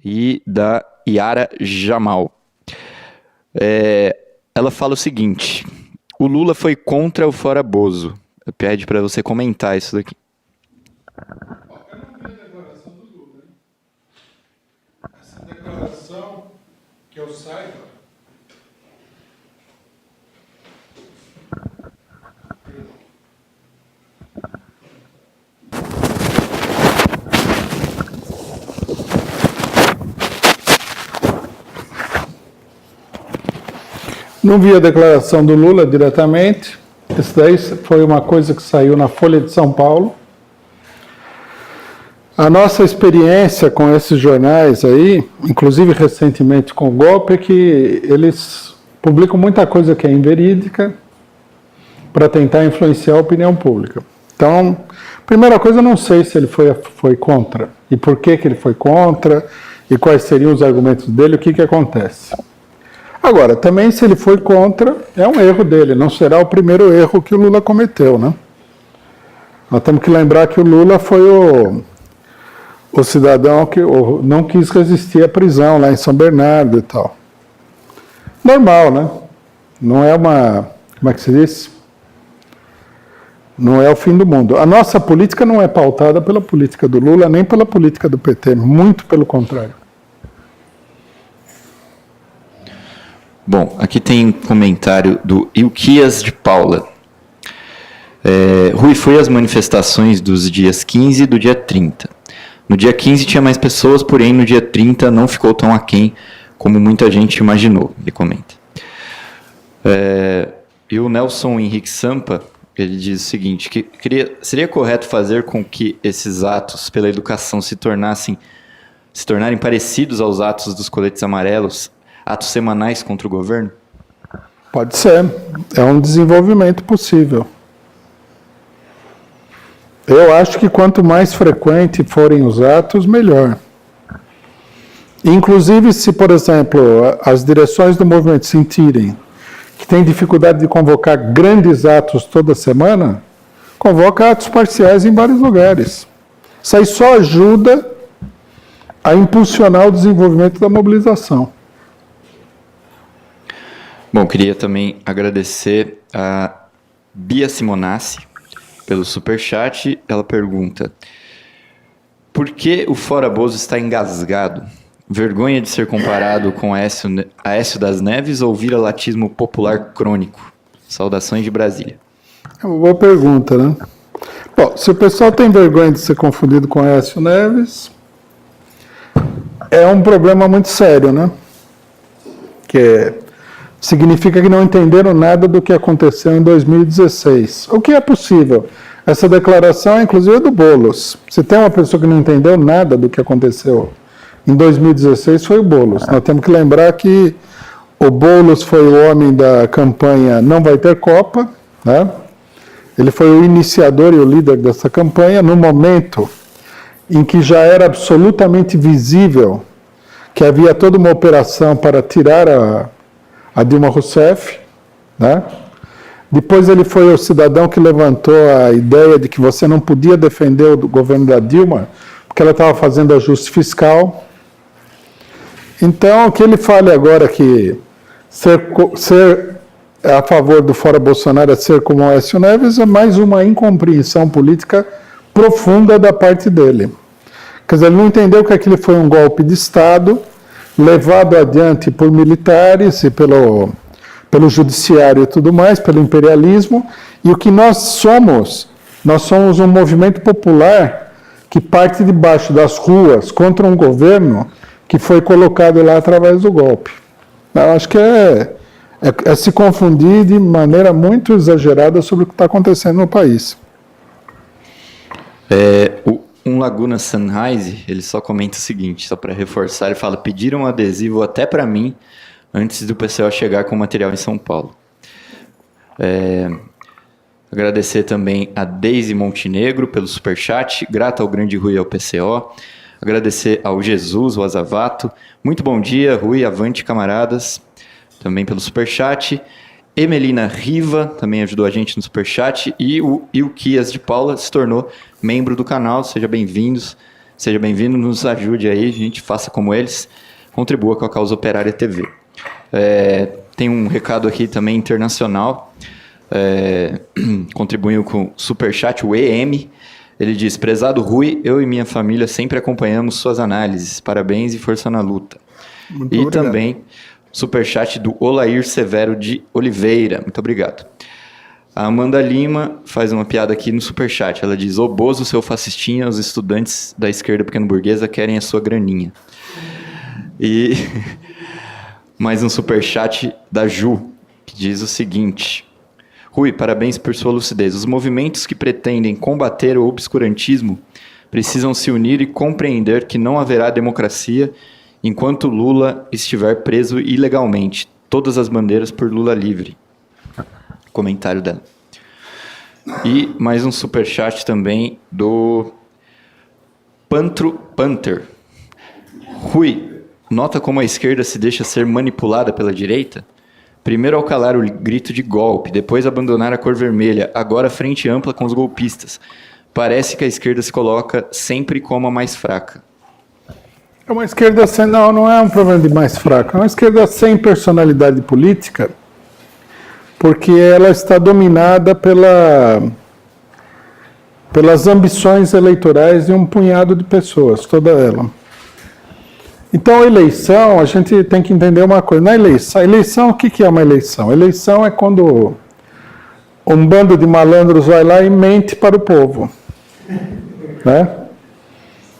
e da Yara Jamal. Ela fala o seguinte: o Lula foi contra o Fora Bozo. Pede para você comentar isso daqui. Eu não vi a declaração do Lula, hein? Essa declaração, que eu saiba, não vi a declaração do Lula diretamente. Isso daí foi uma coisa que saiu na Folha de São Paulo. A nossa experiência com esses jornais aí, inclusive recentemente com o golpe, é que eles publicam muita coisa que é inverídica para tentar influenciar a opinião pública. Então, primeira coisa, eu não sei se ele foi contra e por que ele foi contra e quais seriam os argumentos dele, o que acontece. Agora, também se ele foi contra, é um erro dele, não será o primeiro erro que o Lula cometeu, né? Nós temos que lembrar que o Lula foi o cidadão que não quis resistir à prisão lá em São Bernardo e tal. Normal, né? Não é como é que se diz? Não é o fim do mundo. A nossa política não é pautada pela política do Lula, nem pela política do PT, muito pelo contrário. Bom, aqui tem comentário do Ilquias de Paula. Rui, foi às manifestações dos dias 15 e do dia 30. No dia 15 tinha mais pessoas, porém no dia 30 não ficou tão aquém como muita gente imaginou, ele comenta. E o Nelson Henrique Sampa, ele diz o seguinte, que seria correto fazer com que esses atos pela educação se tornarem parecidos aos atos dos coletes amarelos, atos semanais contra o governo? Pode ser, é um desenvolvimento possível. Eu acho que quanto mais frequente forem os atos, melhor. Inclusive, se, por exemplo, as direções do movimento sentirem que tem dificuldade de convocar grandes atos toda semana, convoca atos parciais em vários lugares. Isso aí só ajuda a impulsionar o desenvolvimento da mobilização. Bom, queria também agradecer a Bia Simonassi pelo superchat. Ela pergunta: por que o Fora Bozo está engasgado? Vergonha de ser comparado com Aécio das Neves ou vira-latismo popular crônico? Saudações de Brasília. É uma boa pergunta, né? Bom, se o pessoal tem vergonha de ser confundido com Aécio Neves, é um problema muito sério, né? Que significa que não entenderam nada do que aconteceu em 2016. O que é possível? Essa declaração, inclusive, é do Boulos. Se tem uma pessoa que não entendeu nada do que aconteceu em 2016, foi o Boulos. Nós temos que lembrar que o Boulos foi o homem da campanha Não Vai Ter Copa, né? Ele foi o iniciador e o líder dessa campanha no momento em que já era absolutamente visível que havia toda uma operação para tirar a Dilma Rousseff, né? Depois ele foi o cidadão que levantou a ideia de que você não podia defender o governo da Dilma porque ela estava fazendo ajuste fiscal. Então, que ele fale agora que ser a favor do Fora Bolsonaro é ser como o Aécio Neves é mais uma incompreensão política profunda da parte dele. Quer dizer, ele não entendeu que aquilo foi um golpe de Estado levado adiante por militares e pelo judiciário e tudo mais, pelo imperialismo, e o que nós somos um movimento popular que parte debaixo das ruas contra um governo que foi colocado lá através do golpe. Eu acho que é se confundir de maneira muito exagerada sobre o que está acontecendo no país. Um Laguna Sunrise, ele só comenta o seguinte, só para reforçar, ele fala: pediram um adesivo até para mim antes do PCO chegar com o material em São Paulo. Agradecer também a Deise Montenegro pelo superchat, grata ao grande Rui e ao PCO. Agradecer ao Jesus, o Azavato. Muito bom dia, Rui, avante, camaradas, também pelo superchat. Emelina Riva também ajudou a gente no superchat. E o Ilquias de Paula se tornou membro do canal. Sejam bem-vindos. Seja bem-vindo, nos ajude aí, a gente faça como eles, contribua com a Causa Operária TV. Tem um recado aqui também internacional, contribuiu com o Superchat, o EM. Ele diz: prezado Rui, eu e minha família sempre acompanhamos suas análises, parabéns e força na luta. Muito e obrigado. Também Superchat do Olair Severo de Oliveira, muito obrigado. A Amanda Lima faz uma piada aqui no Superchat. Ela diz: ô Bozo, seu fascistinha, os estudantes da esquerda pequeno-burguesa querem a sua graninha. E mais um Superchat da Ju, que diz o seguinte: Rui, parabéns por sua lucidez. Os movimentos que pretendem combater o obscurantismo precisam se unir e compreender que não haverá democracia enquanto Lula estiver preso ilegalmente. Todas as bandeiras por Lula livre. Comentário dela. E mais um superchat também do Panther. Rui, nota como a esquerda se deixa ser manipulada pela direita? Primeiro ao calar o grito de golpe, depois abandonar a cor vermelha, agora frente ampla com os golpistas. Parece que a esquerda se coloca sempre como a mais fraca. É uma esquerda sem... Não é um problema de mais fraca. É uma esquerda sem personalidade política, porque ela está dominada pelas ambições eleitorais de um punhado de pessoas, toda ela. Então, a eleição, a gente tem que entender uma coisa. Na eleição, o que é uma eleição? Eleição é quando um bando de malandros vai lá e mente para o povo. Né?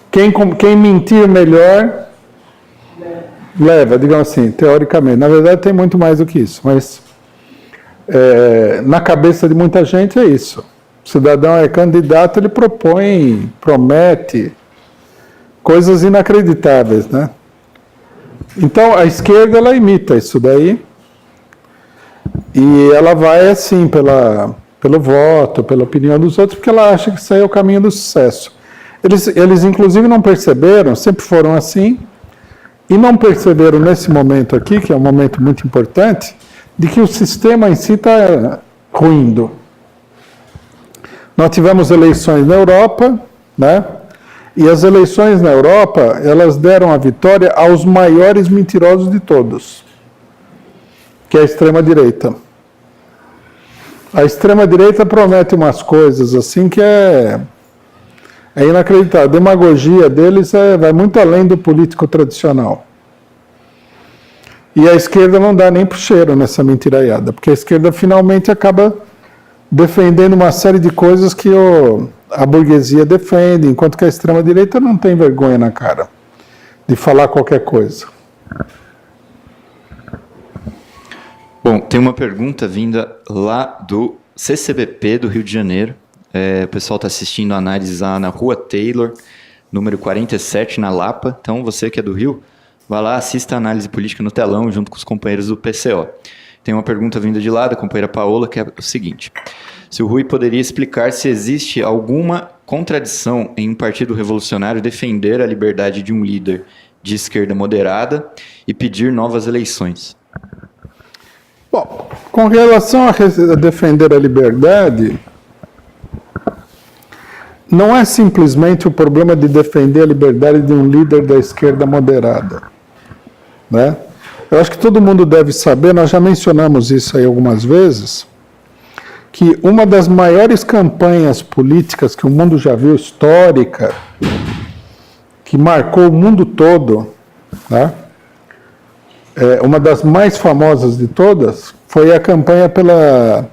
Quem mentir melhor, leva, digamos assim, teoricamente. Na verdade, tem muito mais do que isso, mas na cabeça de muita gente é isso. O cidadão é candidato, ele promete coisas inacreditáveis, né? Então, a esquerda, ela imita isso daí, e ela vai, assim, pelo voto, pela opinião dos outros, porque ela acha que isso aí é o caminho do sucesso. Eles inclusive, não perceberam, sempre foram assim, e não perceberam nesse momento aqui, que é um momento muito importante, de que o sistema em si está ruindo. Nós tivemos eleições na Europa, né? E as eleições na Europa, elas deram a vitória aos maiores mentirosos de todos, que é a extrema-direita. A extrema-direita promete umas coisas assim que é inacreditável. A demagogia deles vai muito além do político tradicional. E a esquerda não dá nem pro cheiro nessa mentiraiada, porque a esquerda finalmente acaba defendendo uma série de coisas que a burguesia defende, enquanto que a extrema-direita não tem vergonha na cara de falar qualquer coisa. Bom, tem uma pergunta vinda lá do CCBP do Rio de Janeiro. O pessoal está assistindo a análise lá na Rua Taylor, número 47, na Lapa. Então, você que é do Rio, vá lá, assista a análise política no telão, junto com os companheiros do PCO. Tem uma pergunta vinda de lá, da companheira Paola, que é o seguinte: se o Rui poderia explicar se existe alguma contradição em um partido revolucionário defender a liberdade de um líder de esquerda moderada e pedir novas eleições? Bom, com relação a defender a liberdade, não é simplesmente o problema de defender a liberdade de um líder da esquerda moderada, né? Eu acho que todo mundo deve saber, nós já mencionamos isso aí algumas vezes, que uma das maiores campanhas políticas que o mundo já viu, histórica, que marcou o mundo todo, né? Uma das mais famosas de todas, foi a campanha pela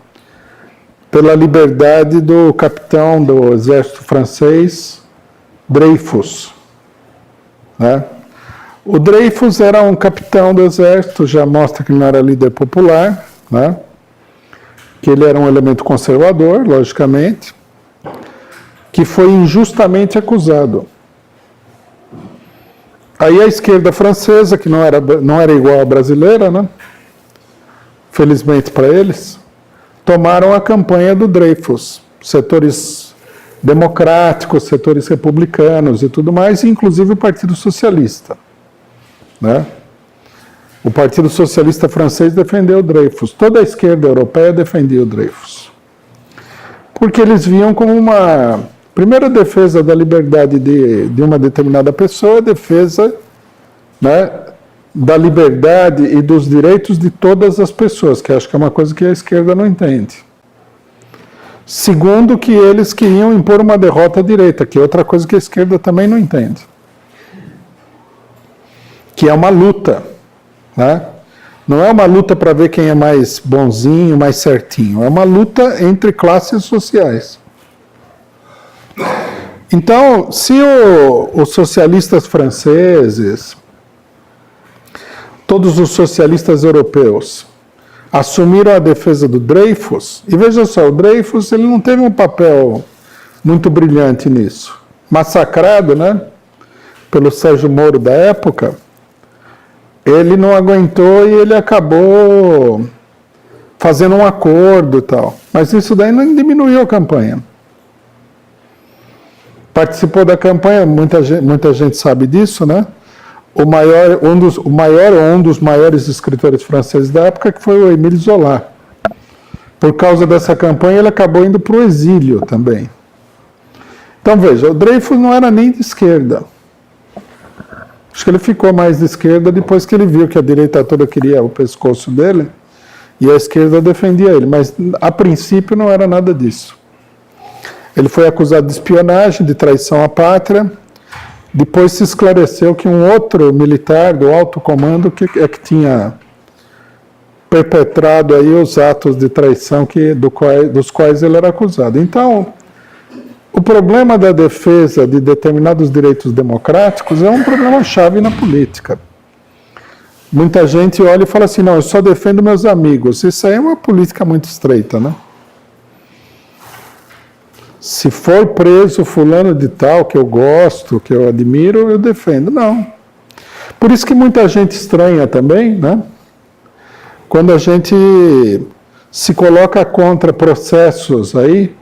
liberdade do capitão do exército francês, Dreyfus, né? O Dreyfus era um capitão do exército, já mostra que ele não era líder popular, né? Que ele era um elemento conservador, logicamente, que foi injustamente acusado. Aí a esquerda francesa, que não era igual à brasileira, né? Felizmente para eles, tomaram a campanha do Dreyfus, setores democráticos, setores republicanos e tudo mais, inclusive o Partido Socialista, né? O Partido Socialista francês defendeu o Dreyfus. Toda a esquerda europeia defendia o Dreyfus. Porque eles viam como Primeiro, a defesa da liberdade de uma determinada pessoa, a defesa, né, da liberdade e dos direitos de todas as pessoas, que acho que é uma coisa que a esquerda não entende. Segundo, que eles queriam impor uma derrota à direita, que é outra coisa que a esquerda também não entende. Que é uma luta, né? Não é uma luta para ver quem é mais bonzinho, mais certinho. É uma luta entre classes sociais. Então, se os socialistas franceses, todos os socialistas europeus, assumiram a defesa do Dreyfus, e veja só, o Dreyfus ele não teve um papel muito brilhante nisso. Massacrado, né, pelo Sérgio Moro da época, ele não aguentou e ele acabou fazendo um acordo e tal. Mas isso daí não diminuiu a campanha. Participou da campanha, muita gente sabe disso, né? Um dos maiores escritores franceses da época, que foi o Émile Zola. Por causa dessa campanha, ele acabou indo para o exílio também. Então, veja, o Dreyfus não era nem de esquerda. Acho que ele ficou mais de esquerda depois que ele viu que a direita toda queria o pescoço dele e a esquerda defendia ele, mas a princípio não era nada disso. Ele foi acusado de espionagem, de traição à pátria. Depois se esclareceu que um outro militar do alto comando que tinha perpetrado aí os atos de traição dos quais ele era acusado. Então, o problema da defesa de determinados direitos democráticos é um problema chave na política. Muita gente olha e fala assim, não, eu só defendo meus amigos. Isso aí é uma política muito estreita, né? Se for preso fulano de tal, que eu gosto, que eu admiro, eu defendo. Não. Por isso que muita gente estranha também, né? Quando a gente se coloca contra processos aí,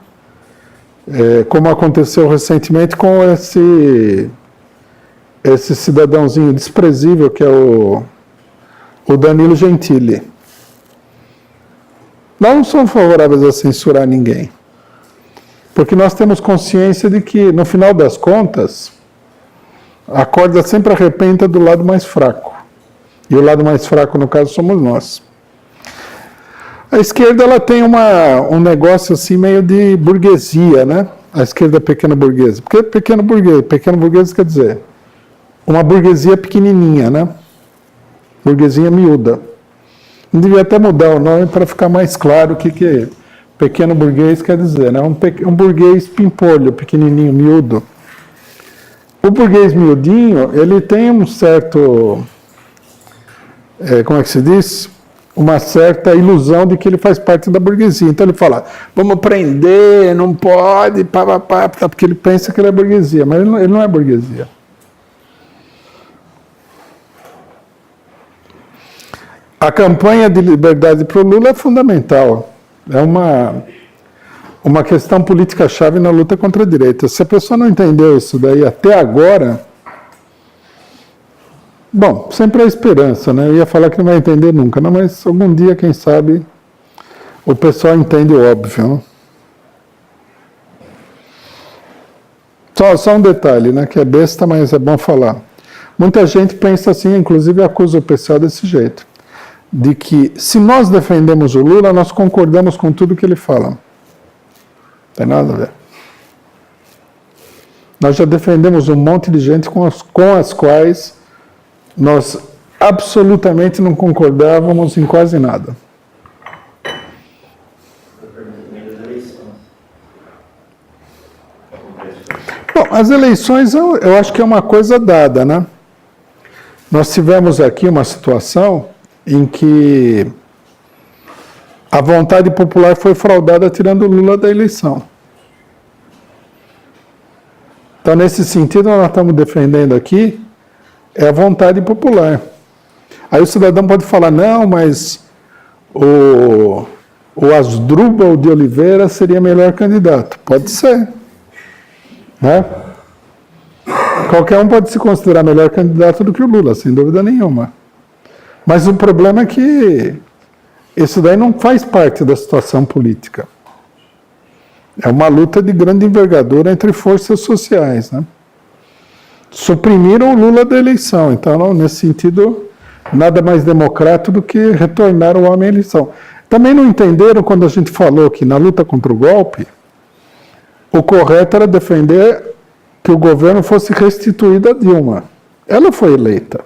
como aconteceu recentemente com esse cidadãozinho desprezível que é o Danilo Gentili. Nós não somos favoráveis a censurar ninguém. Porque nós temos consciência de que, no final das contas, a corda sempre arrebenta do lado mais fraco. E o lado mais fraco, no caso, somos nós. A esquerda ela tem um negócio assim meio de burguesia, né? A esquerda pequena burguesa. Por que pequeno burguês? Pequeno burguês quer dizer uma burguesia pequenininha, né? Burguesia miúda. Não devia até mudar o nome para ficar mais claro o que pequeno burguês quer dizer, né? Um burguês pimpolho, pequenininho, miúdo. O burguês miudinho, ele tem um certo, como é que se diz? Uma certa ilusão de que ele faz parte da burguesia. Então ele fala, vamos prender, não pode, porque ele pensa que ele é burguesia, mas ele não é burguesia. A campanha de liberdade para o Lula é fundamental. É uma questão política-chave na luta contra a direita. Se a pessoa não entendeu isso daí até agora, bom, sempre há esperança, né? Eu ia falar que não vai entender nunca, não, mas algum dia, quem sabe, o pessoal entende o óbvio. Não? Só um detalhe, né? Que é besta, mas é bom falar. Muita gente pensa assim, inclusive acusa o pessoal desse jeito, de que se nós defendemos o Lula, nós concordamos com tudo que ele fala. Não tem nada a ver. Nós já defendemos um monte de gente com as quais nós absolutamente não concordávamos em quase nada. Bom, as eleições eu acho que é uma coisa dada, né? Nós tivemos aqui uma situação em que a vontade popular foi fraudada tirando o Lula da eleição. Então, nesse sentido, nós estamos defendendo aqui a vontade popular. Aí o cidadão pode falar, não, mas o Asdrubal de Oliveira seria melhor candidato. Pode ser. Né? Qualquer um pode se considerar melhor candidato do que o Lula, sem dúvida nenhuma. Mas o problema é que isso daí não faz parte da situação política. É uma luta de grande envergadura entre forças sociais, né? Suprimiram o Lula da eleição, então, nesse sentido, nada mais democrático do que retornar o homem à eleição. Também não entenderam quando a gente falou que na luta contra o golpe, o correto era defender que o governo fosse restituído a Dilma. Ela foi eleita.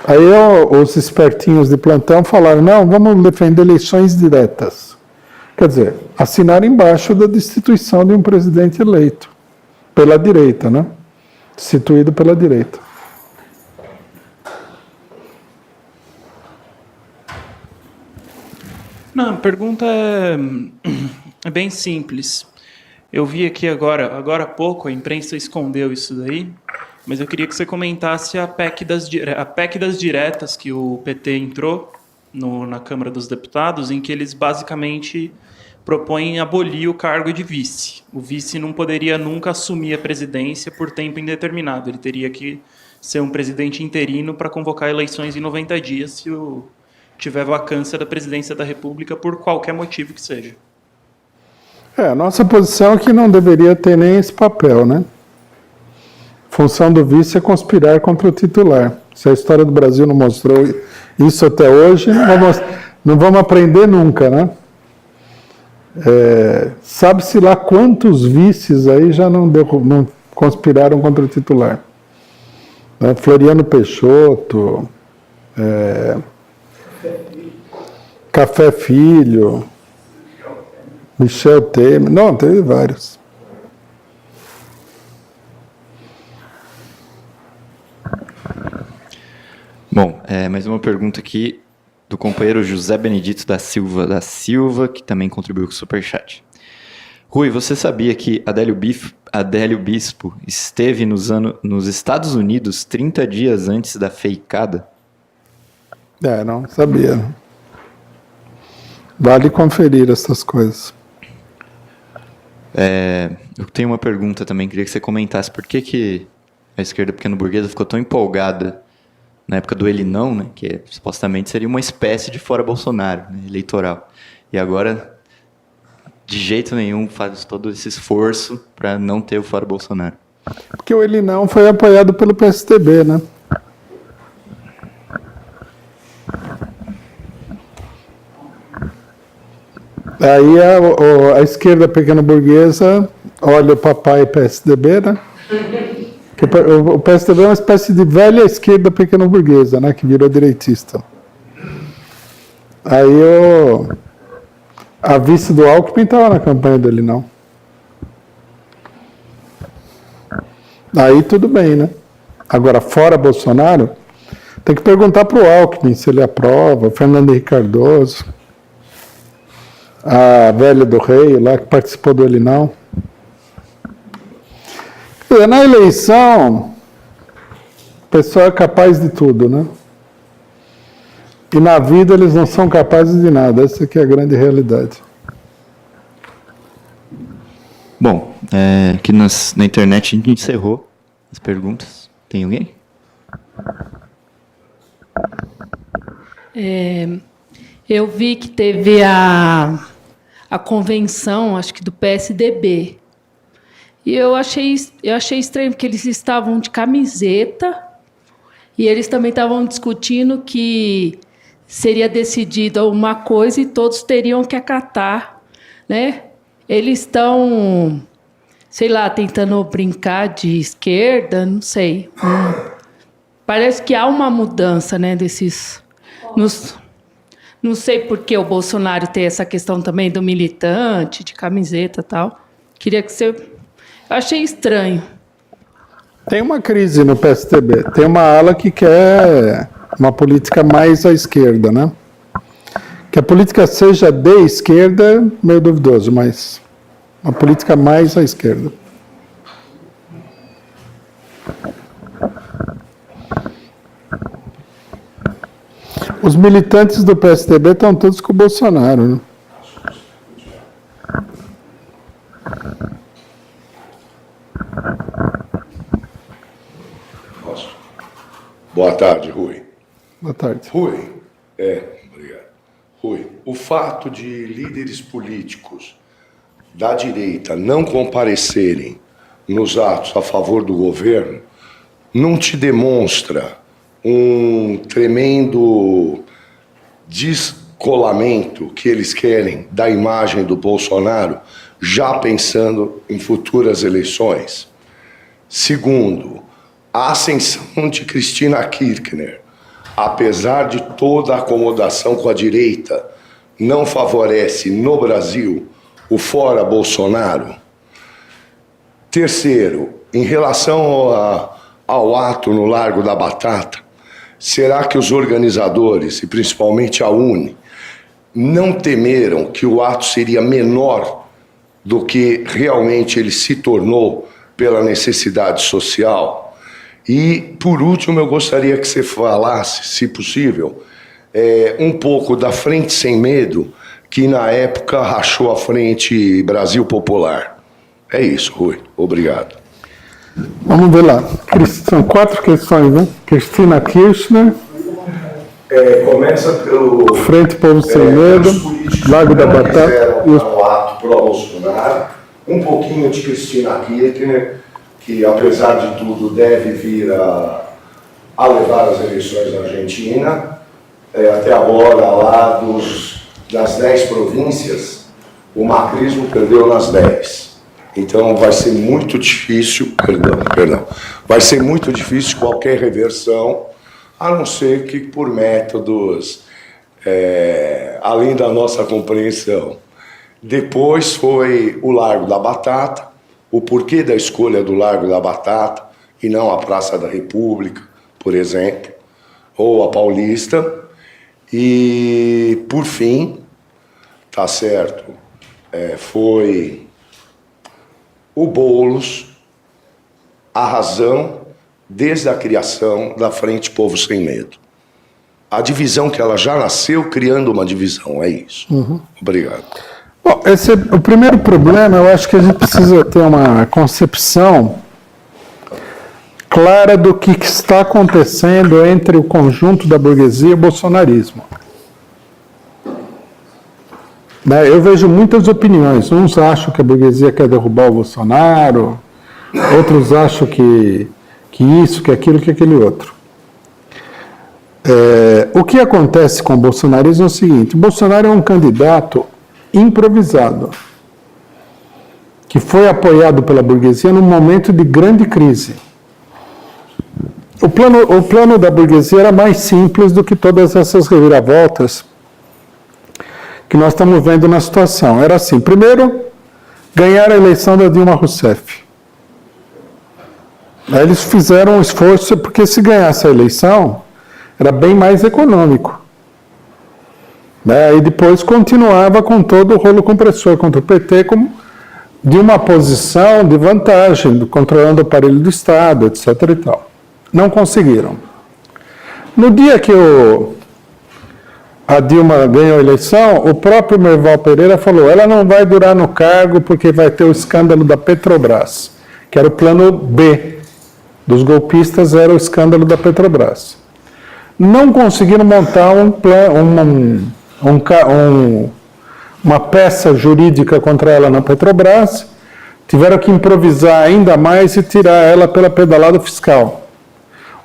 Aí os espertinhos de plantão falaram, não, vamos defender eleições diretas. Quer dizer, assinaram embaixo da destituição de um presidente eleito. Pela direita, né? Destituído pela direita. Não, a pergunta é bem simples. Eu vi aqui agora há pouco, a imprensa escondeu isso daí, mas eu queria que você comentasse a PEC das diretas que o PT entrou na Câmara dos Deputados, em que eles basicamente propõem abolir o cargo de vice. O vice não poderia nunca assumir a presidência por tempo indeterminado. Ele teria que ser um presidente interino para convocar eleições em 90 dias se tiver vacância da presidência da República por qualquer motivo que seja. A nossa posição é que não deveria ter nem esse papel, né? Função do vice é conspirar contra o titular. Se a história do Brasil não mostrou isso até hoje, não vamos aprender nunca, né? Sabe-se lá quantos vices aí já não conspiraram contra o titular. Floriano Peixoto, Café Filho, Michel Temer, não, teve vários. Bom, mais uma pergunta aqui do companheiro José Benedito da Silva, que também contribuiu com o Superchat. Rui, você sabia que Adélio Bispo esteve nos Estados Unidos 30 dias antes da feicada? Não sabia. Vale conferir essas coisas. Eu tenho uma pergunta também, queria que você comentasse. Por que a esquerda pequeno-burguesa ficou tão empolgada na época do Ele Não, né, que supostamente seria uma espécie de fora Bolsonaro, né, eleitoral. E agora, de jeito nenhum, faz todo esse esforço para não ter o fora Bolsonaro. Porque o Ele Não foi apoiado pelo PSDB, né? Aí a esquerda pequeno-burguesa olha o papai PSDB, né? O PSDB é uma espécie de velha esquerda pequeno-burguesa, né? Que virou direitista. Aí a vice do Alckmin estava na campanha dele, não. Aí tudo bem, né? Agora, fora Bolsonaro, tem que perguntar para o Alckmin se ele aprova, Fernando Henrique Cardoso, a velha do Rei lá que participou do Ele Não. Na eleição, o pessoal é capaz de tudo, né? E na vida eles não são capazes de nada. Essa aqui é a grande realidade. Bom, aqui na internet a gente encerrou as perguntas. Tem alguém? Eu vi que teve a convenção, acho que do PSDB. E eu achei estranho, porque eles estavam de camiseta e eles também estavam discutindo que seria decidida uma coisa e todos teriam que acatar, né? Eles estão, sei lá, tentando brincar de esquerda, não sei. Parece que há uma mudança, né, desses... Não sei por que o Bolsonaro tem essa questão também do militante, de camiseta e tal. Queria que você... Eu achei estranho. Tem uma crise no PSDB. Tem uma ala que quer uma política mais à esquerda, né? Que a política seja de esquerda, meio duvidoso, mas uma política mais à esquerda. Os militantes do PSDB estão todos com o Bolsonaro, né? Boa tarde, Rui. Boa tarde. Rui, obrigado. Rui, o fato de líderes políticos da direita não comparecerem nos atos a favor do governo não te demonstra um tremendo descolamento que eles querem da imagem do Bolsonaro, já pensando em futuras eleições? Segundo, a ascensão de Cristina Kirchner, apesar de toda a acomodação com a direita, não favorece no Brasil o fora Bolsonaro? Terceiro, em relação ao ato no Largo da Batata, será que os organizadores, e principalmente a UNE, não temeram que o ato seria menor do que realmente ele se tornou pela necessidade social? E, por último, eu gostaria que você falasse, se possível, um pouco da Frente Sem Medo, que na época rachou a Frente Brasil Popular. É isso, Rui. Obrigado. Vamos ver lá. São 4 questões, né? Cristina Kirchner. Começa pelo... Frente Povo Sem Medo, Largo da Batata. E o ato pró-Bolsonaro. Um pouquinho de Cristina Kirchner, que, apesar de tudo, deve vir a levar as eleições na Argentina. Até agora, lá das 10 províncias, o macrismo perdeu nas 10. Então vai ser muito difícil, vai ser muito difícil qualquer reversão, a não ser que por métodos além da nossa compreensão. Depois foi o Largo da Batata, o porquê da escolha do Largo da Batata e não a Praça da República, por exemplo, ou a Paulista. E, por fim, tá certo, foi o Boulos a razão desde a criação da Frente Povo Sem Medo. A divisão que ela já nasceu criando uma divisão, é isso. Obrigado. Bom, o primeiro problema, eu acho que a gente precisa ter uma concepção clara do que está acontecendo entre o conjunto da burguesia e o bolsonarismo. Eu vejo muitas opiniões. Uns acham que a burguesia quer derrubar o Bolsonaro, outros acham que isso, que aquilo, que aquele outro. O que acontece com o bolsonarismo é o seguinte: o Bolsonaro é um candidato improvisado, que foi apoiado pela burguesia num momento de grande crise. O plano da burguesia era mais simples do que todas essas reviravoltas que nós estamos vendo na situação. Era assim: primeiro, ganhar a eleição da Dilma Rousseff. Aí eles fizeram um esforço, porque se ganhasse a eleição, era bem mais econômico. E depois continuava com todo o rolo compressor contra o PT, como de uma posição de vantagem, controlando o aparelho do Estado, etc. e tal. Não conseguiram. No dia que a Dilma ganhou a eleição, o próprio Merval Pereira falou: ela não vai durar no cargo porque vai ter o escândalo da Petrobras, que era o plano B dos golpistas, era o escândalo da Petrobras. Não conseguiram montar uma peça jurídica contra ela na Petrobras, tiveram que improvisar ainda mais e tirar ela pela pedalada fiscal,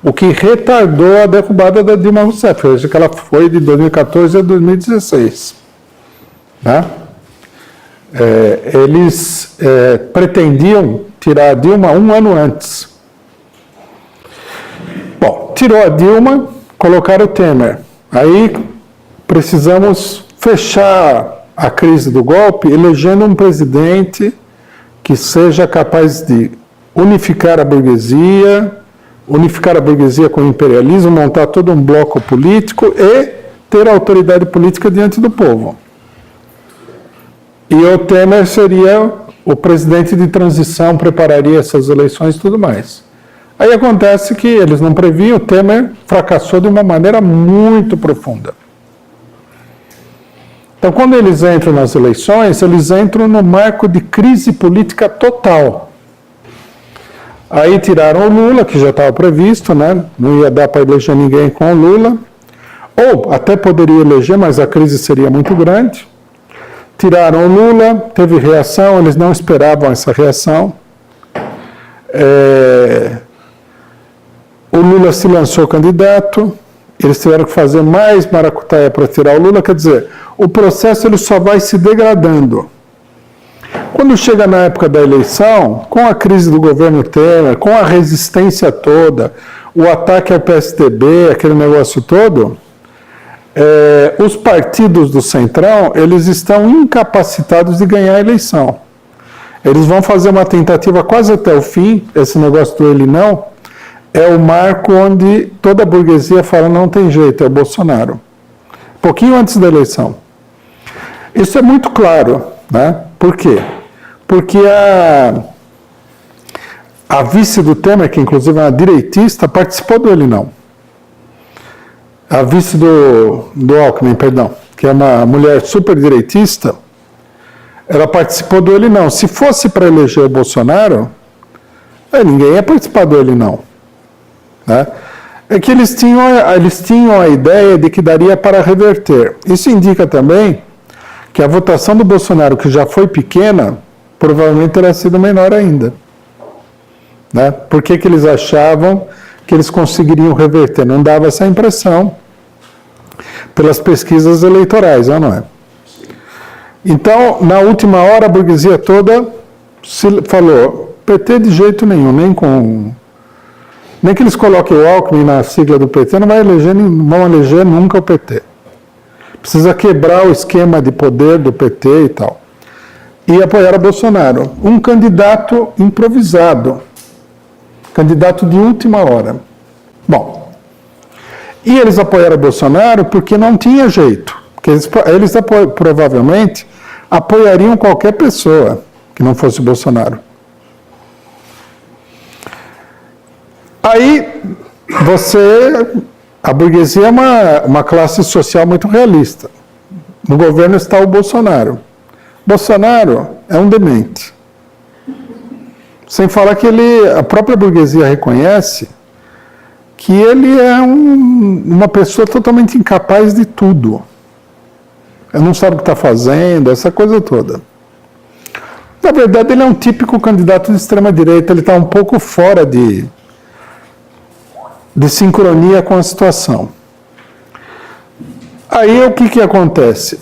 o que retardou a derrubada da Dilma Rousseff, veja que ela foi de 2014 a 2016. Eles pretendiam tirar a Dilma um ano antes. Bom, tirou a Dilma, colocaram o Temer. Aí precisamos fechar a crise do golpe elegendo um presidente que seja capaz de unificar a burguesia com o imperialismo, montar todo um bloco político e ter autoridade política diante do povo. E o Temer seria o presidente de transição, prepararia essas eleições e tudo mais. Aí acontece que eles não previam, o Temer fracassou de uma maneira muito profunda. Então, quando eles entram nas eleições, eles entram no marco de crise política total. Aí tiraram o Lula, que já estava previsto, não ia dar para eleger ninguém com o Lula, ou até poderia eleger, mas a crise seria muito grande. tiraram o Lula, teve reação, eles não esperavam essa reação. O Lula se lançou candidato, eles tiveram que fazer mais maracutaia para tirar o Lula, quer dizer, o processo ele só vai se degradando. Quando chega na época da eleição, com a crise do governo Temer, com a resistência toda, o ataque ao PSDB, aquele negócio todo, os partidos do Centrão, eles estão incapacitados de ganhar a eleição. Eles vão fazer uma tentativa quase até o fim, esse negócio do ele não, é o marco onde toda a burguesia fala não tem jeito, é o Bolsonaro. Pouquinho antes da eleição. Isso é muito claro, né? Por quê? Porque a vice do Temer, que inclusive é uma direitista, participou do ele não. A vice do Alckmin, perdão, que é uma mulher super direitista, ela participou do ele não. Se fosse para eleger o Bolsonaro, ninguém ia participar do ele não. Né? É que eles tinham a ideia de que daria para reverter. Isso indica também que a votação do Bolsonaro, que já foi pequena, provavelmente teria sido menor ainda. Né? Por que eles achavam que eles conseguiriam reverter? Não dava essa impressão pelas pesquisas eleitorais, não é? Então, na última hora, a burguesia toda falou, PT de jeito nenhum, nem que eles coloquem o Alckmin na sigla do PT, não vão eleger nunca o PT. Precisa quebrar o esquema de poder do PT e tal. E apoiar o Bolsonaro. Um candidato improvisado. Candidato de última hora. Bom, e eles apoiaram o Bolsonaro porque não tinha jeito. Porque eles provavelmente apoiariam qualquer pessoa que não fosse o Bolsonaro. Aí, a burguesia é uma classe social muito realista. No governo está o Bolsonaro. Bolsonaro é um demente. Sem falar que a própria burguesia reconhece que ele é uma pessoa totalmente incapaz de tudo. Ele não sabe o que está fazendo, essa coisa toda. Na verdade, ele é um típico candidato de extrema-direita, ele está um pouco fora de sincronia com a situação. Aí o que acontece?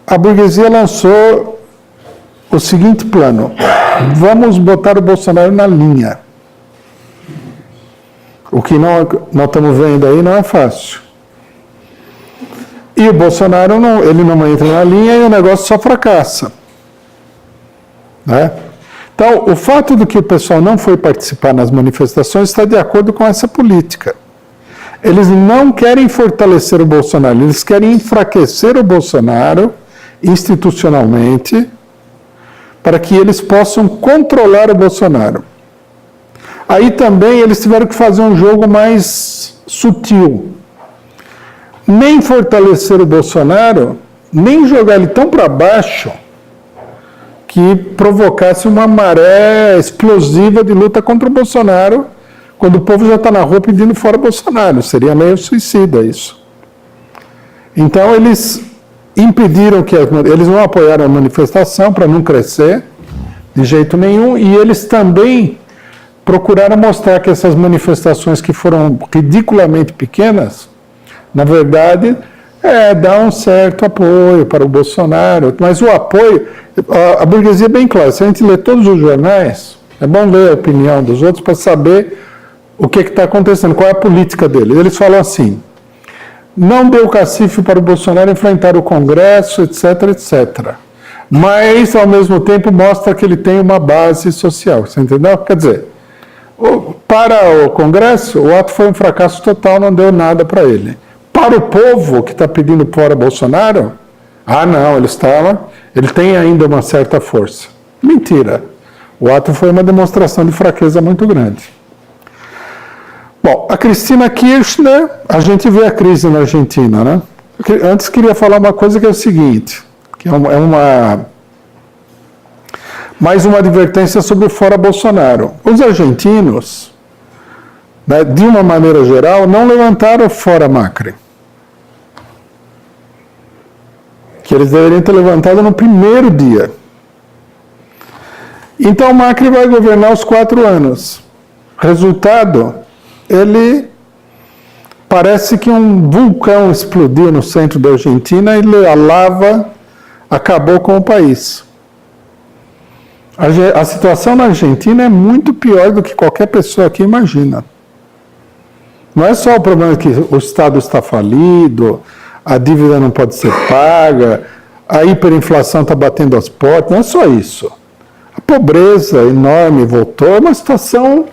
A burguesia lançou o seguinte plano: vamos botar o Bolsonaro na linha. O que nós estamos vendo aí não é fácil. E o Bolsonaro ele não entra na linha e o negócio só fracassa. Né? Então, o fato de que o pessoal não foi participar nas manifestações está de acordo com essa política. Eles não querem fortalecer o Bolsonaro, eles querem enfraquecer o Bolsonaro institucionalmente para que eles possam controlar o Bolsonaro. Aí também eles tiveram que fazer um jogo mais sutil. Nem fortalecer o Bolsonaro, nem jogar ele tão para baixo que provocasse uma maré explosiva de luta contra o Bolsonaro, quando o povo já está na rua pedindo fora o Bolsonaro. Seria meio suicida isso. Então eles impediram eles não apoiaram a manifestação para não crescer de jeito nenhum, e eles também procuraram mostrar que essas manifestações que foram ridiculamente pequenas, na verdade, dá um certo apoio para o Bolsonaro, mas o apoio, a burguesia é bem clara. Se a gente lê todos os jornais, é bom ler a opinião dos outros para saber o que está acontecendo, qual é a política deles. Eles falam assim: não deu cacife para o Bolsonaro enfrentar o Congresso, etc, etc. Mas, ao mesmo tempo, mostra que ele tem uma base social. Você entendeu? Quer dizer, para o Congresso, o ato foi um fracasso total, não deu nada para ele. Para o povo que está pedindo fora Bolsonaro, não, ele tem ainda uma certa força. Mentira. O ato foi uma demonstração de fraqueza muito grande. Bom, a Cristina Kirchner, a gente vê a crise na Argentina, né? Antes queria falar uma coisa que é o seguinte, que mais uma advertência sobre o fora Bolsonaro. Os argentinos, né, de uma maneira geral, não levantaram fora Macri. que eles deveriam ter levantado no primeiro dia. Então, Macri vai governar os 4 anos. Resultado, ele parece que um vulcão explodiu no centro da Argentina e a lava acabou com o país. A situação na Argentina é muito pior do que qualquer pessoa aqui imagina. Não é só o problema que o Estado está falido, a dívida não pode ser paga, a hiperinflação está batendo as portas, não é só isso. A pobreza enorme voltou, é uma situação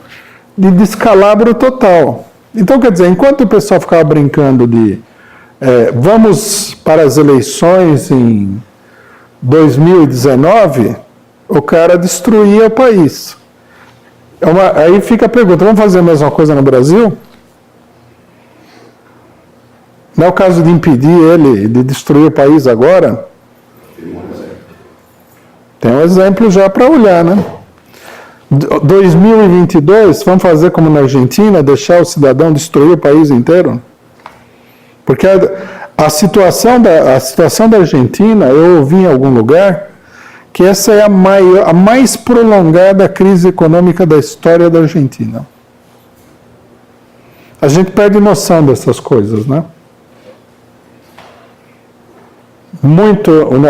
de descalabro total. Então, quer dizer, enquanto o pessoal ficava brincando de vamos para as eleições em 2019, o cara destruía o país. Aí fica a pergunta, vamos fazer a mesma coisa no Brasil? Não é o caso de impedir ele de destruir o país agora? Tem um exemplo já para olhar, né? 2022, vamos fazer como na Argentina, deixar o cidadão destruir o país inteiro? Porque a situação da Argentina, eu ouvi em algum lugar, que essa é a mais prolongada crise econômica da história da Argentina. A gente perde noção dessas coisas, né?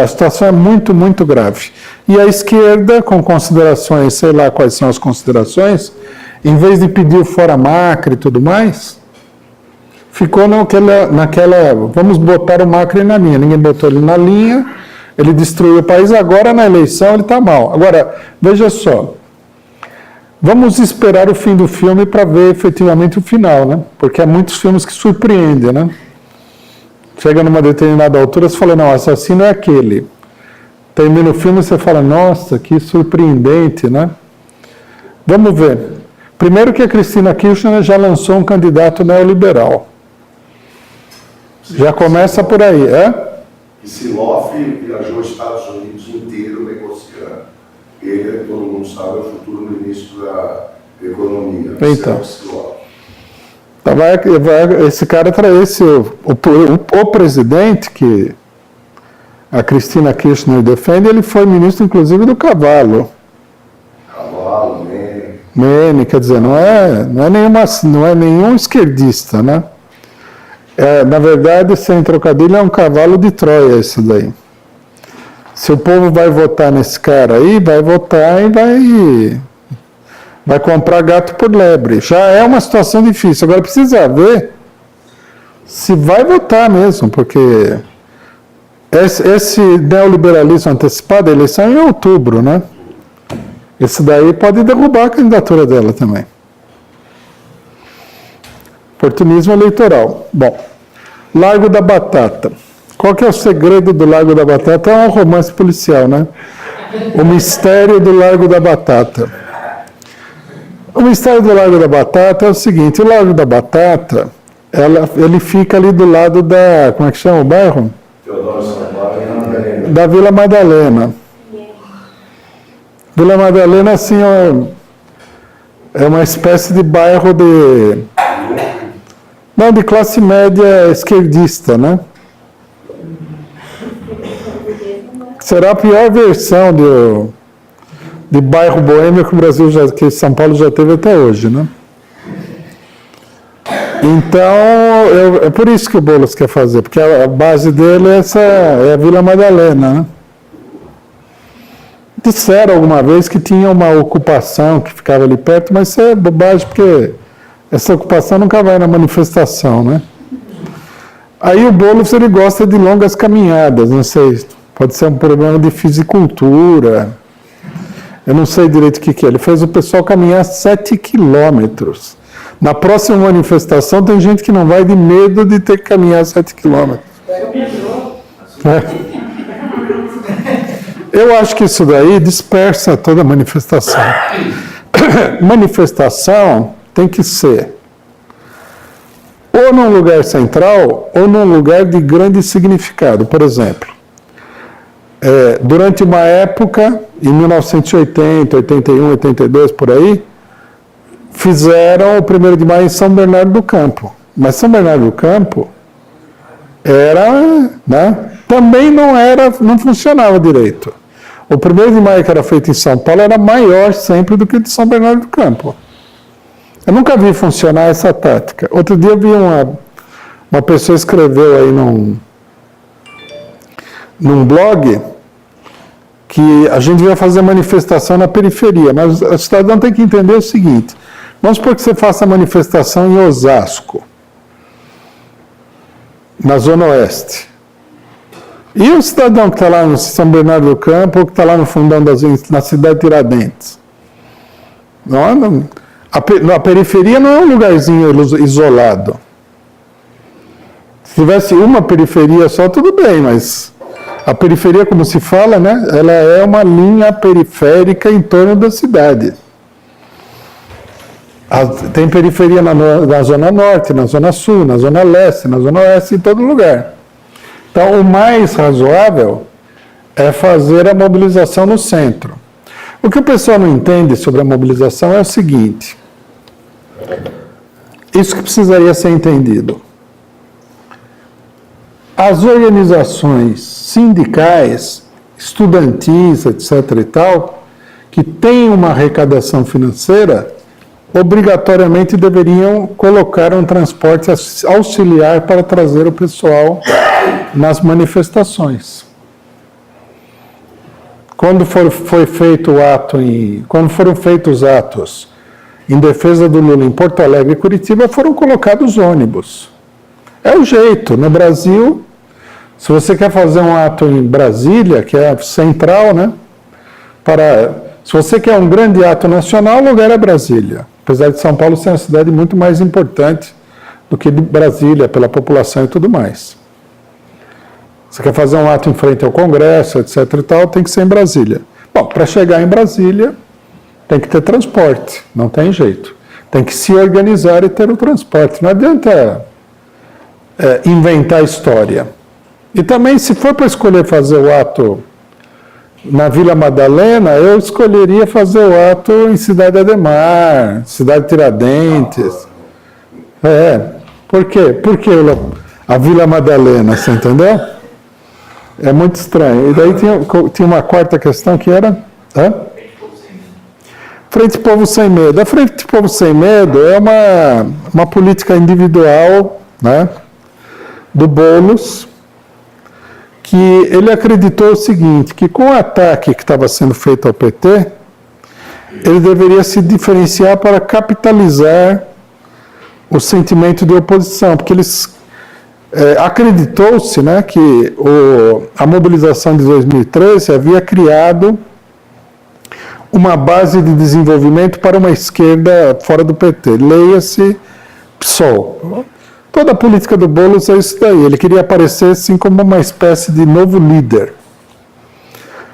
A situação é muito, muito grave. E a esquerda, com considerações, sei lá quais são as considerações, em vez de pedir o fora Macri e tudo mais, ficou naquela, vamos botar o Macri na linha. Ninguém botou ele na linha, ele destruiu o país, agora na eleição ele está mal. Agora, veja só, vamos esperar o fim do filme para ver efetivamente o final, né? Porque há muitos filmes que surpreendem, né? Chega numa determinada altura, você fala, não, o assassino é aquele. Termina o filme e você fala, nossa, que surpreendente, né? Vamos ver. Primeiro que a Cristina Kirchner já lançou um candidato neoliberal. Já começa por aí, E Siloff viajou os Estados Unidos inteiro negociando. Ele, todo mundo sabe, é o futuro ministro da Economia. Então. Siloff. Esse cara traz o presidente que a Cristina Kirchner defende, ele foi ministro inclusive do Cavalo. Menem, quer dizer, não é nenhum esquerdista, né? Na verdade, sem trocadilho, é um cavalo de Troia isso daí. Se o povo vai votar nesse cara aí, vai votar e vai comprar gato por lebre. Já é uma situação difícil. Agora precisa ver se vai votar mesmo, porque esse neoliberalismo antecipado, a eleição é em outubro, né? Esse daí pode derrubar a candidatura dela também. Oportunismo eleitoral. Bom, Largo da Batata. Qual que é o segredo do Largo da Batata? É um romance policial, né? O mistério do Largo da Batata. O mistério do Largo da Batata é o seguinte, o Largo da Batata, ele fica ali do lado da, como é que chama o bairro? Da Vila Madalena. Vila Madalena, assim, é uma espécie de bairro de classe média esquerdista, né? Será a pior versão de bairro boêmio que São Paulo já teve até hoje, né? Então, é por isso que o Boulos quer fazer, porque a base dele é a Vila Madalena, né? Disseram alguma vez que tinha uma ocupação que ficava ali perto, mas isso é bobagem, porque essa ocupação nunca vai na manifestação, né? Aí o Boulos, ele gosta de longas caminhadas, não sei, pode ser um problema de fisicultura, eu não sei direito o que é. Ele fez o pessoal caminhar 7 quilômetros. Na próxima manifestação tem gente que não vai de medo de ter que caminhar 7 quilômetros. Eu acho que isso daí dispersa toda a manifestação. Manifestação tem que ser ou num lugar central ou num lugar de grande significado. Por exemplo, durante uma época, em 1980, 81, 82, por aí, fizeram o 1º de maio em São Bernardo do Campo. Mas São Bernardo do Campo era, né? Também não funcionava direito. O 1º de maio que era feito em São Paulo era maior sempre do que o de São Bernardo do Campo. Eu nunca vi funcionar essa tática. Outro dia eu vi uma pessoa escreveu aí num blog que a gente ia fazer manifestação na periferia, mas o cidadão tem que entender o seguinte: vamos supor que você faça a manifestação em Osasco, na Zona Oeste. E o cidadão que está lá no São Bernardo do Campo, ou que está lá no fundão na cidade de Tiradentes? A periferia não é um lugarzinho isolado. Se tivesse uma periferia só, tudo bem, mas a periferia, como se fala, né, ela é uma linha periférica em torno da cidade. Tem periferia na Zona Norte, na Zona Sul, na Zona Leste, na Zona Oeste, em todo lugar. Então, o mais razoável é fazer a mobilização no centro. O que o pessoal não entende sobre a mobilização é o seguinte: isso que precisaria ser entendido. As organizações sindicais, estudantis, etc. e tal, que têm uma arrecadação financeira, obrigatoriamente deveriam colocar um transporte auxiliar para trazer o pessoal nas manifestações. Quando foram feitos atos em defesa do Lula em Porto Alegre e Curitiba, foram colocados ônibus. É o jeito. No Brasil, se você quer fazer um ato em Brasília, que é central, né? Se você quer um grande ato nacional, o lugar é Brasília. Apesar de São Paulo ser uma cidade muito mais importante do que Brasília, pela população e tudo mais. Você quer fazer um ato em frente ao Congresso, etc. e tal, tem que ser em Brasília. Bom, para chegar em Brasília, tem que ter transporte, não tem jeito. Tem que se organizar e ter o transporte. Não adianta inventar história. E também, se for para escolher fazer o ato na Vila Madalena, eu escolheria fazer o ato em Cidade Ademar, Cidade Tiradentes. Por quê? Por que a Vila Madalena, você entendeu? É muito estranho. E daí tinha uma quarta questão que era... Frente Povo Sem Medo. A Frente Povo Sem Medo é uma política individual, né, do Boulos, que ele acreditou o seguinte, que com o ataque que estava sendo feito ao PT, ele deveria se diferenciar para capitalizar o sentimento de oposição, porque eles acreditou-se, né, que a mobilização de 2013 havia criado uma base de desenvolvimento para uma esquerda fora do PT, leia-se PSOL. Toda a política do Boulos é isso daí, ele queria aparecer assim como uma espécie de novo líder.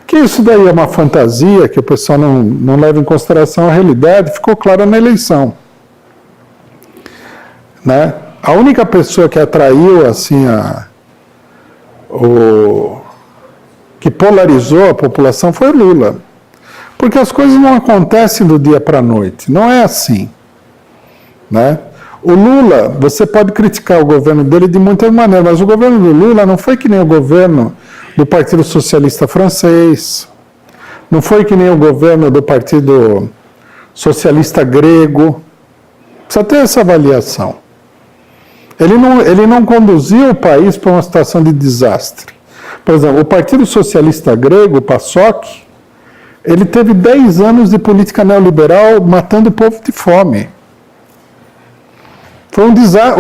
Que isso daí é uma fantasia, que o pessoal não leva em consideração a realidade, ficou claro na eleição. Né? A única pessoa que atraiu, assim, que polarizou a população foi o Lula. Porque as coisas não acontecem do dia para a noite, não é assim. Né? O Lula, você pode criticar o governo dele de muitas maneiras, mas o governo do Lula não foi que nem o governo do Partido Socialista Francês, não foi que nem o governo do Partido Socialista Grego. Precisa ter essa avaliação. Ele não conduziu o país para uma situação de desastre. Por exemplo, o Partido Socialista Grego, o PASOK, ele teve 10 anos de política neoliberal matando o povo de fome.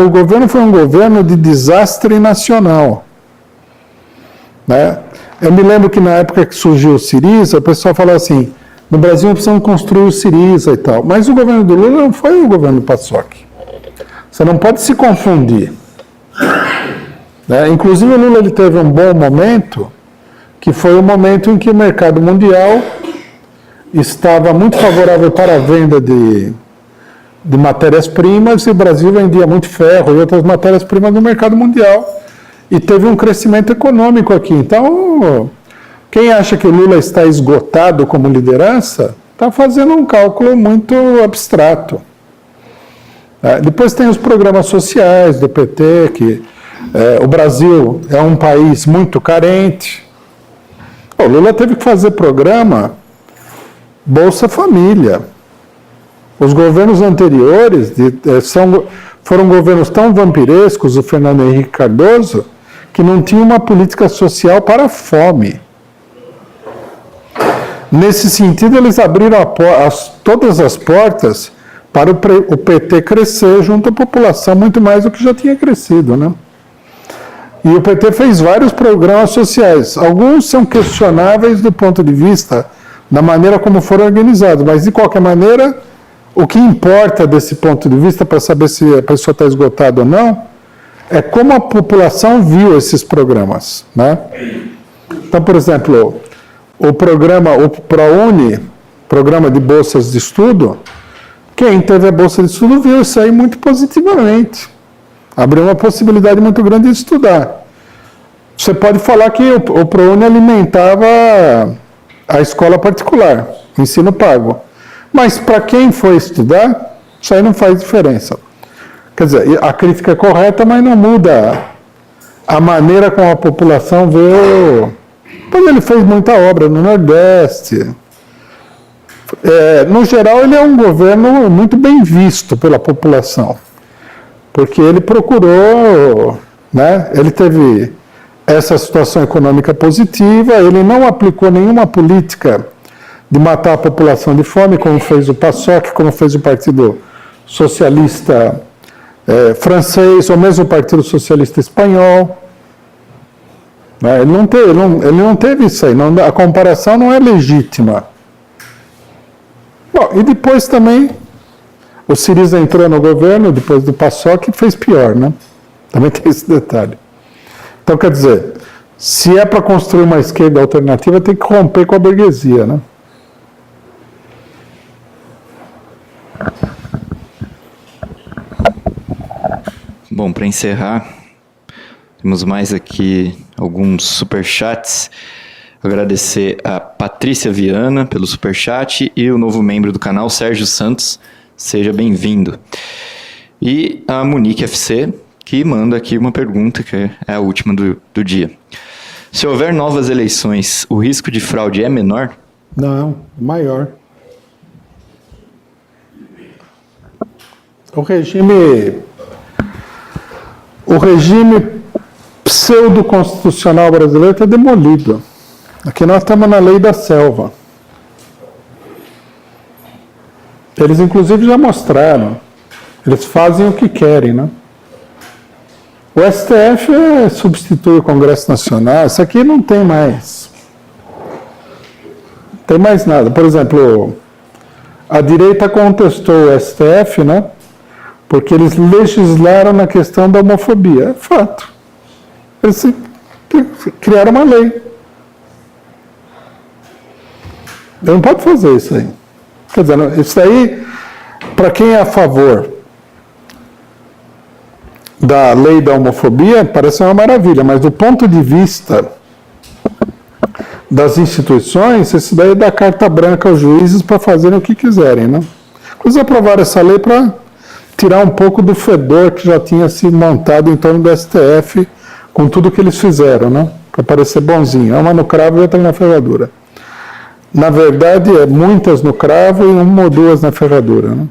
O governo foi um governo de desastre nacional. Né? Eu me lembro que na época que surgiu o Syriza, o pessoal falava assim, no Brasil não precisamos construir o Syriza e tal. Mas o governo do Lula não foi o governo do PASOK. Você não pode se confundir. Né? Inclusive o Lula ele teve um bom momento, que foi o momento em que o mercado mundial estava muito favorável para a venda de matérias-primas, e o Brasil vendia muito ferro e outras matérias-primas no mercado mundial. E teve um crescimento econômico aqui. Então, quem acha que o Lula está esgotado como liderança, está fazendo um cálculo muito abstrato. Depois tem os programas sociais do PT, que o Brasil é um país muito carente. O Lula teve que fazer programa Bolsa Família. Os governos anteriores foram governos tão vampirescos, o Fernando Henrique Cardoso, que não tinha uma política social para a fome. Nesse sentido, eles abriram todas as portas para o PT crescer junto à população, muito mais do que já tinha crescido, né? E o PT fez vários programas sociais. Alguns são questionáveis do ponto de vista da maneira como foram organizados, mas, de qualquer maneira, o que importa desse ponto de vista, para saber se a pessoa está esgotada ou não, é como a população viu esses programas, né? Então, por exemplo, o ProUni, programa de bolsas de estudo, quem teve a bolsa de estudo viu isso aí muito positivamente. Abriu uma possibilidade muito grande de estudar. Você pode falar que o ProUni alimentava a escola particular, o ensino pago. Mas para quem foi estudar, isso aí não faz diferença. Quer dizer, a crítica é correta, mas não muda a maneira como a população vê. Pois ele fez muita obra no Nordeste. No geral, ele é um governo muito bem visto pela população, porque ele procurou, né, ele teve essa situação econômica positiva, ele não aplicou nenhuma política de matar a população de fome, como fez o PASOK, como fez o Partido Socialista francês, ou mesmo o Partido Socialista espanhol. Ele não teve isso aí, a comparação não é legítima. Bom, e depois também, o Syriza entrou no governo, depois do PASOK, e fez pior, né? Também tem esse detalhe. Então, quer dizer, se é para construir uma esquerda alternativa, tem que romper com a burguesia, né? Bom, para encerrar, temos mais aqui alguns superchats. Agradecer a Patrícia Viana pelo superchat e o novo membro do canal, Sérgio Santos. Seja bem-vindo. E a Monique FC, que manda aqui uma pergunta, que é a última do dia. Se houver novas eleições, o risco de fraude é menor? Não, maior. O regime pseudo-constitucional brasileiro está demolido. Aqui nós estamos na lei da selva. Eles, inclusive, já mostraram. Eles fazem o que querem, né? O STF substitui o Congresso Nacional. Isso aqui não tem mais. Não tem mais nada. Por exemplo, a direita contestou o STF, né? Porque eles legislaram na questão da homofobia. É fato. Eles criaram uma lei. Ele não pode fazer isso aí. Quer dizer, isso aí, para quem é a favor da lei da homofobia, parece uma maravilha, mas do ponto de vista das instituições, isso daí dá carta branca aos juízes para fazerem o que quiserem, né? Eles aprovaram essa lei para tirar um pouco do fedor que já tinha sido montado em torno do STF com tudo que eles fizeram, né? Para parecer bonzinho. Uma no cravo e outra na ferradura. Na verdade, muitas no cravo e uma ou duas na ferradura, né?